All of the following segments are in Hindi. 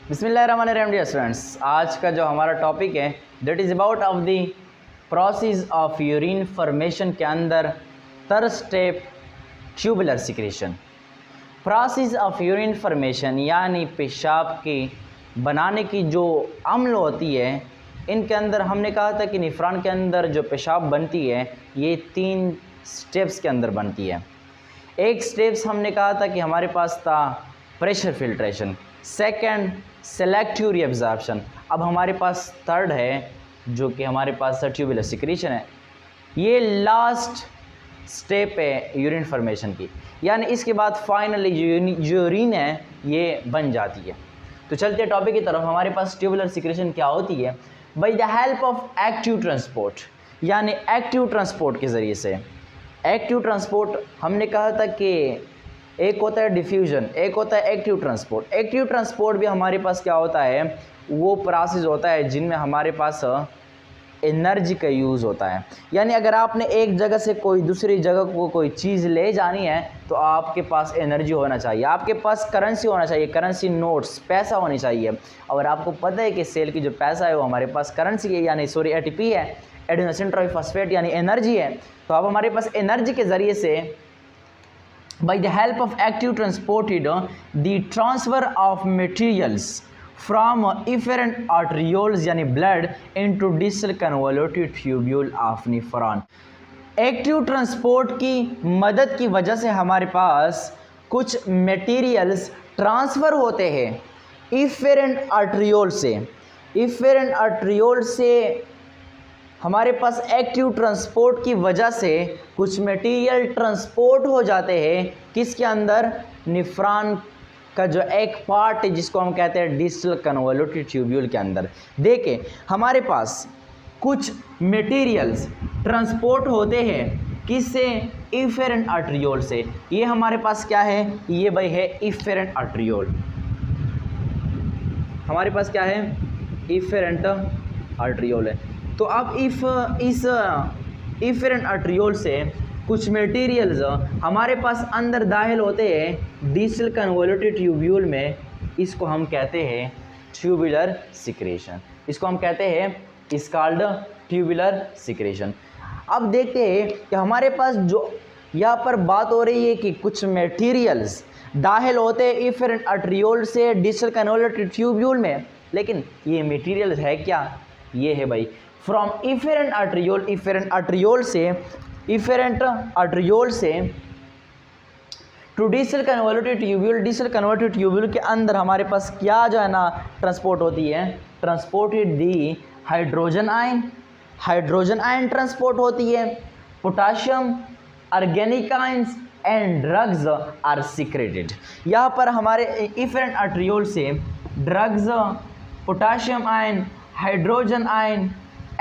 बिस्मिल्लाहिर्रहमानिर्रहीम डियर स्टूडेंट्स, आज का जो हमारा टॉपिक है that is about of the process of urine formation के अंदर third step tubular secretion. Process of urine formation यानी पेशाब की बनाने की जो अम्ल होती है, इनके अंदर हमने कहा था कि निफरान के अंदर जो पेशाब बनती है ये 3 स्टेप्स के अंदर बनती है। एक स्टेप्स हमने कहा था कि हमारे पास था pressure filtration, second selective reabsorption, अब हमारे पास थर्ड है जो कि हमारे पास ट्यूबुलर सिक्रेशन है। ये लास्ट स्टेप है यूरिन फॉर्मेशन की, यानी इसके बाद फाइनली जो यूरिन है ये बन जाती है। तो चलते टॉपिक की तरफ। हमारे पास ट्यूबुलर सिक्रेशन क्या होती है? By the help of active transport, यानी एक्टिव ट्रांसपोर्ट के ज़रिए से। एक्टिव ट्रांसपोर्ट हमने कहा था कि एक होता है डिफ्यूजन, एक होता है एक्टिव ट्रांसपोर्ट। एक्टिव ट्रांसपोर्ट भी हमारे पास क्या होता है, वो प्रोसेस होता है जिनमें हमारे पास एनर्जी का यूज़ होता है। यानी अगर आपने एक जगह से कोई दूसरी जगह को कोई चीज़ ले जानी है तो आपके पास एनर्जी होना चाहिए, आपके पास करेंसी होना चाहिए, करेंसी नोट्स, पैसा होनी चाहिए। और आपको पता है कि सेल की जो पैसा है वो हमारे पास करेंसी है, यानी सॉरी एटीपी है, एडेनोसिन ट्राइफॉस्फेट यानी एनर्जी है। तो अब हमारे पास एनर्जी के ज़रिए से by the help of active transported the transfer of materials from efferent arterioles यानी blood into distal convoluted tubule of nephron। Active transport की मदद की वजह से हमारे पास कुछ मटेरियल्स ट्रांसफ़र होते हैं इफेरेंट आर्टरियोल से। इफेरेंट आर्टरियोल से हमारे पास एक्टिव ट्रांसपोर्ट की वजह से कुछ मटेरियल ट्रांसपोर्ट हो जाते हैं किसके अंदर, निफ्रॉन का जो एक पार्ट है जिसको हम कहते हैं डिस्टल कन्वोल्यूटेड ट्यूब्यूल के अंदर। देखें हमारे पास कुछ मटेरियल्स ट्रांसपोर्ट होते हैं किससे, इफेरेंट आर्टरियोल से। ये हमारे पास क्या है, ये भाई है इफेरेंट आर्टरियोल। हमारे पास क्या है, इफेरेंट आर्टरियोल है। तो अब इस इफेरेंट आर्टरियोल से कुछ मटेरियल्स हमारे पास अंदर दाखिल होते हैं डिस्टल कन्वोल्यूटेड ट्यूब्यूल में, इसको हम कहते हैं ट्यूबुलर सिक्रेशन। इसको हम कहते हैं इस कॉल्ड ट्यूबुलर सिक्रेशन। अब देखते हैं कि हमारे पास जो यहाँ पर बात हो रही है कि कुछ मटेरियल्स दाखिल होते हैं इफेरेंट आर्टरियोल से डिस्टल कन्वोल्यूटेड ट्यूब्यूल में, लेकिन ये मटेरियल्स है क्या, ये है भाई from efferent arteriole. Efferent arteriole से to distal convoluted tubule. Distal convoluted tubule के अंदर हमारे पास क्या जो है ना ट्रांसपोर्ट होती है, transported the hydrogen ion transport होती है, potassium, organic ions and drugs are secreted. यहाँ पर हमारे इफेरेंट आर्टरियोल से drugs, potassium ion, hydrogen ion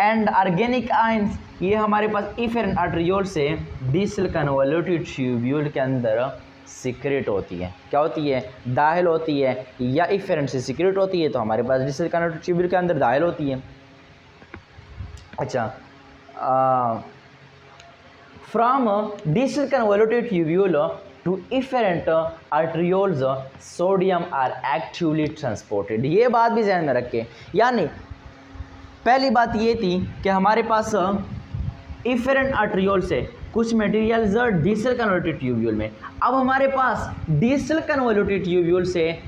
and organic ions, ये हमारे पास इफेरेंट आर्टरियोल से डिस्टल कन्वोल्यूटेड ट्यूब्यूल के अंदर सिक्रेट होती है। क्या होती है, दाखिल होती है, या इफेरेंट से सिक्रेट होती है तो हमारे पास डिस्टल कन्वोल्यूटेड ट्यूब्यूल के अंदर दाखिल होती है। अच्छा, from distal convoluted tubule to efferent arterioles sodium are actively transported. ये बात भी ध्यान में रखें, यानी पहली बात ये थी कि हमारे पास इफेरेंट आर्टरियोल से कुछ मटेरियल्स डिस्टल कन्वोल्यूटेड ट्यूब्यूल में। अब हमारे पास डिस्टल कन्वोल्यूटेड ट्यूब्यूल से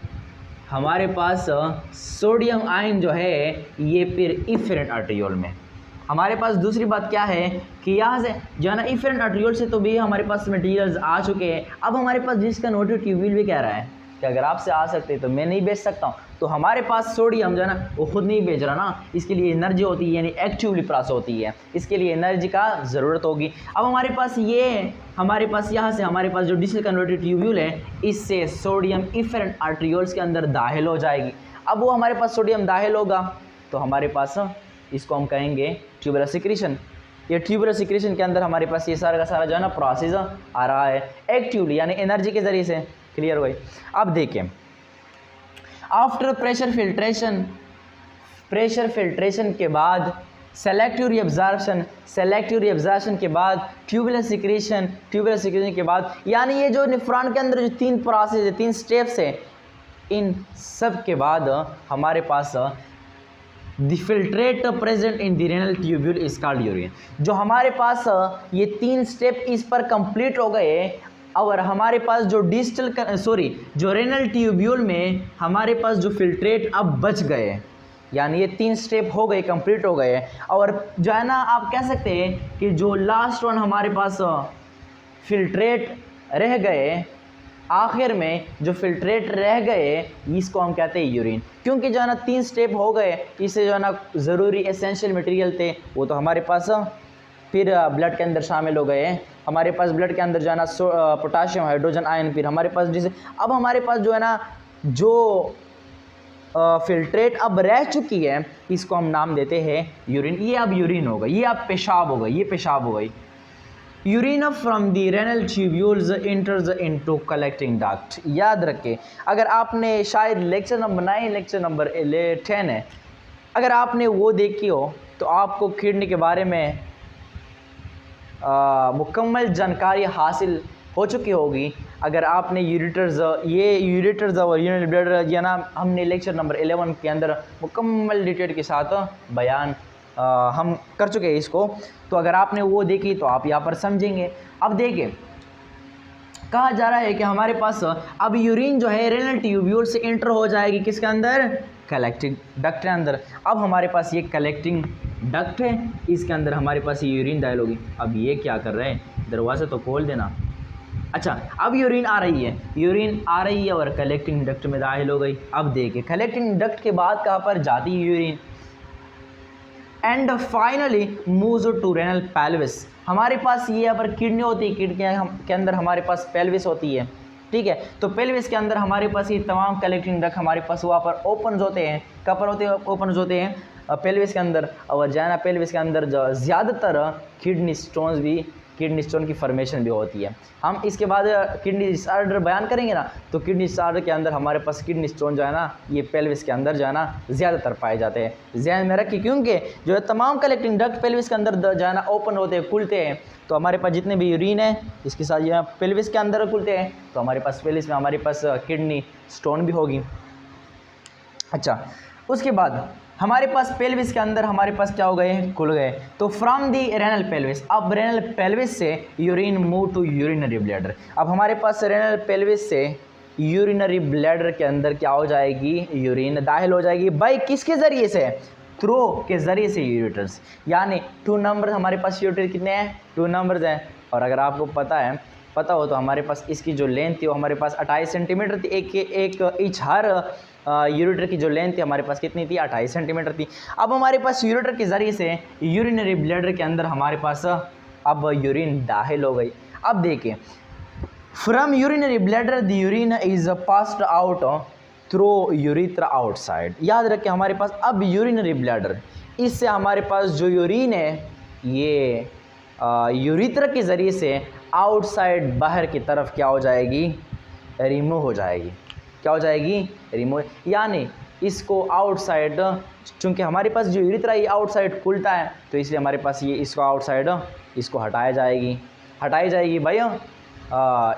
हमारे पास सोडियम आयन जो है ये फिर इफेरेंट आर्टरियोल में। हमारे पास दूसरी बात क्या है कि यहाँ से जो है ना इफेरेंट आर्टरियोल से तो भी हमारे पास मटेरियल्स आ चुके हैं। अब हमारे पास डिस्टल कन्वोल्यूटेड ट्यूब्यूल भी कह रहा है कि अगर आपसे आ सकते तो मैं नहीं बेच सकता हूँ। तो हमारे पास सोडियम जो है ना वो खुद नहीं बेच रहा ना, इसके लिए एनर्जी होती है, यानी एक्टिवली प्रोसेस होती है, इसके लिए एनर्जी का ज़रूरत होगी। अब हमारे पास यहाँ से हमारे पास जो डिस्टल कन्वोल्यूटेड ट्यूब्यूल है इससे सोडियम इफेरेंट आर्टरियोल्स के अंदर दाखिल हो जाएगी। अब वो हमारे पास सोडियम दाखिल होगा तो हमारे पास इसको हम कहेंगे ट्यूबुलर सिक्रेशन। ये ट्यूबुलर सिक्रेशन के अंदर हमारे पास ये सारा का सारा जो है ना प्रोसेस आ रहा है एक्टिवली, यानी एनर्जी के ज़रिए से। क्लियर हो गई। अब देखें आफ्टर प्रेशर फिल्ट्रेशन के बाद सेलेक्टिव रीअब्जॉर्प्शन के बाद ट्यूबुलर सिक्रेशन के बाद, यानी ये जो निफ्रॉन के अंदर जो 3 प्रोसेस है, 3 स्टेप्स है, इन सब के बाद हमारे पास the filtrate present in the renal tubule is called urine. जो हमारे पास ये 3 स्टेप इस पर कंप्लीट हो गए और हमारे पास जो जो रेनल ट्यूब्यूल में हमारे पास जो फिल्ट्रेट अब बच गए, यानी ये 3 स्टेप हो गए, कंप्लीट हो गए। और जो है ना आप कह सकते हैं कि जो लास्ट वन हमारे पास फिल्ट्रेट रह गए, आखिर में जो फिल्ट्रेट रह गए इसको हम कहते हैं यूरिन। क्योंकि जो है ना 3 स्टेप हो गए, इससे जो है ना ज़रूरी एसेंशियल मटेरियल थे वो तो हमारे पास फिर ब्लड के अंदर शामिल हो गए। हमारे पास ब्लड के अंदर जो है ना पोटाशियम, हाइड्रोजन, आयन, फिर हमारे पास जैसे अब हमारे पास जो है ना जो फिल्ट्रेट अब रह चुकी है इसको हम नाम देते हैं यूरिन। ये अब यूरिन होगा, ये अब पेशाब होगा, ये पेशाब हो गई। Urine from the renal tubules इंटर्स into collecting duct. याद रखें, अगर आपने शायद लेक्चर नंबर 9 लेक्चर नंबर 10 है, अगर आपने वो देखी हो तो आपको किडनी के बारे में मुकम्मल जानकारी हासिल हो चुकी होगी। अगर आपने यूरेटर्स और यूरिनरी ब्लैडर या ना हमने लेक्चर नंबर 11 के अंदर मुकम्मल डिटेल के साथ बयान हम कर चुके हैं इसको, तो अगर आपने वो देखी तो आप यहाँ पर समझेंगे। अब देखिए, कहा जा रहा है कि हमारे पास अब यूरिन जो है रेनल ट्यूब्यूल से इंटर हो जाएगी किसके अंदर, कलेक्टिंग डक्ट के अंदर। अब हमारे पास ये कलेक्टिंग डक्ट है, इसके अंदर हमारे पास ये यूरिन दाखिल होगी। अब ये क्या कर रहे हैं, दरवाज़ा तो खोल देना। अच्छा, अब यूरिन आ रही है और कलेक्टिंग डक्ट में दाखिल हो गई। अब देखिए, कलेक्टिंग डक्ट के बाद कहाँ पर जाती है urine, and finally moves to renal pelvis. हमारे पास ये यहाँ पर किडनी होती है, किडनी के अंदर हमारे पास पेल्विस होती है, ठीक है। तो पेल्विस के अंदर हमारे पास ये तमाम कलेक्टिंग डक्ट हमारे पास वहाँ पर ओपन होते हैं। कहाँ पर होते हैं, ओपन होते हैं पेल्विस के अंदर। और जाना पेल्विस के अंदर ज़्यादातर किडनी स्टोन की फॉर्मेशन भी होती है। हम इसके बाद किडनी डिसऑर्डर बयान करेंगे ना, तो किडनी डिसऑर्डर के अंदर हमारे पास किडनी स्टोन जो है ना ये पेल्विस के अंदर जो है ना ज़्यादातर पाए जाते हैं। ध्यान में रखिए, क्योंकि जो है तमाम कलेक्टिंग डक्ट पेल्विस के अंदर जो है ना ओपन होते हैं, खुलते हैं। तो हमारे पास जितने भी यूरिन है इसके साथ जो है पेल्विस के अंदर खुलते हैं, तो हमारे पास पेल्विस में हमारे पास किडनी स्टोन भी होगी। अच्छा, उसके बाद हमारे पास पेल्विस के अंदर हमारे पास क्या हो गए, खुल गए। तो फ्रॉम दी रेनल पेल्विस, अब रेनल पेल्विस से urine move to urinary bladder. अब हमारे पास रेनल पेल्विस से यूरिनरी ब्लैडर के अंदर क्या हो जाएगी, यूरिन दाखिल हो जाएगी। बाई किसके ज़रिए से, थ्रो के ज़रिए से यूरेटर्स। यानी 2 नंबर हमारे पास यूरेटर कितने हैं, 2 नंबर्स हैं। और अगर आपको पता हो तो हमारे पास इसकी जो लेंथ थी वो हमारे पास 28 सेंटीमीटर थी। एक ईच हर यूरेटर की जो लेंथ थी हमारे पास कितनी थी, 28 सेंटीमीटर थी। अब हमारे पास यूरेटर के ज़रिए से यूरिनरी ब्लैडर के अंदर हमारे पास अब यूरिन दाखिल हो गई। अब देखिए, from urinary bladder the urine is passed out through urethra outside. याद रखें, हमारे पास अब यूरिनरी ब्लैडर, इससे हमारे पास जो यूरिन है ये यूरिथ्रा के ज़रिए से आउटसाइड बाहर की तरफ क्या हो जाएगी, रिमूव हो जाएगी। क्या हो जाएगी, रिमूव। यानी इसको आउटसाइड, चूँकि हमारे पास जो यूरिथ्रा ये आउटसाइड खुलता है तो इसलिए हमारे पास ये इसको आउटसाइड इसको हटाई जाएगी भाई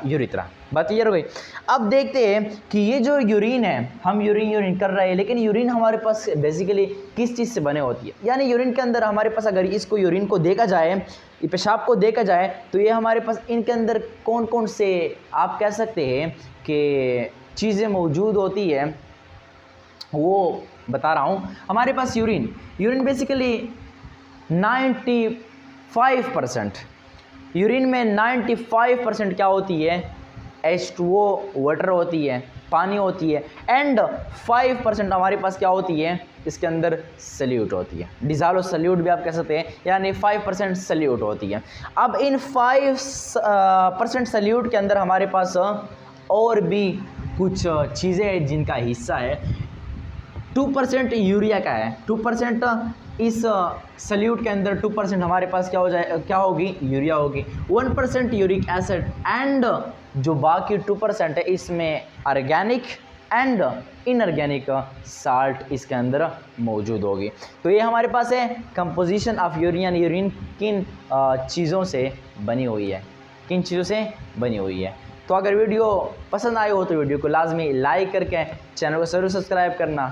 यूरिथ्रा। बात क्लियर हो गई। अब देखते हैं कि ये जो यूरिन है, हम यूरिन कर रहे हैं, लेकिन यूरिन हमारे पास बेसिकली किस चीज़ से बने होती है। यानी यूरिन के अंदर हमारे पास अगर इसको यूरिन को देखा जाए, पेशाब को देखा जाए, तो ये हमारे पास इनके अंदर कौन कौन से आप कह सकते हैं कि चीज़ें मौजूद होती है वो बता रहा हूँ। हमारे पास यूरिन बेसिकली 95% यूरिन में 95% क्या होती है, H2O वाटर होती है, पानी होती है। एंड 5% हमारे पास क्या होती है, इसके अंदर सल्यूट होती है, डिज़ॉल्व सल्यूट भी आप कह सकते हैं। यानी 5% सल्यूट होती है। अब इन 5% सल्यूट के अंदर हमारे पास और भी कुछ चीज़ें हैं जिनका हिस्सा है। 2% यूरिया का है, 2% इस सल्यूट के अंदर 2% हमारे पास क्या होगी, यूरिया होगी। 1% यूरिक एसिड एंड जो बाकी 2% है इसमें ऑर्गेनिक एंड इनऑर्गेनिक साल्ट इसके अंदर मौजूद होगी। तो ये हमारे पास है कंपोजिशन ऑफ यूरिन। यूरिन किन चीज़ों से बनी हुई है, तो अगर वीडियो पसंद आई हो तो वीडियो को लाजमी लाइक करके चैनल को ज़रूर सब्सक्राइब करना,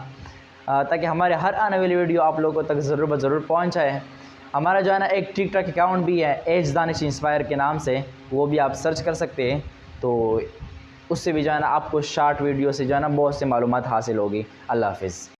ताकि हमारे हर आने वाली वीडियो आप लोगों तक ज़रूर पहुँच जाए। हमारा जो है ना एक टिकटॉक अकाउंट भी है एज दानिश इंस्पायर के नाम से, वो भी आप सर्च कर सकते हैं। तो उससे भी जो है ना आपको शॉर्ट वीडियो से जो है ना बहुत से मालूमात हासिल होगी। अल्लाह हाफिज़।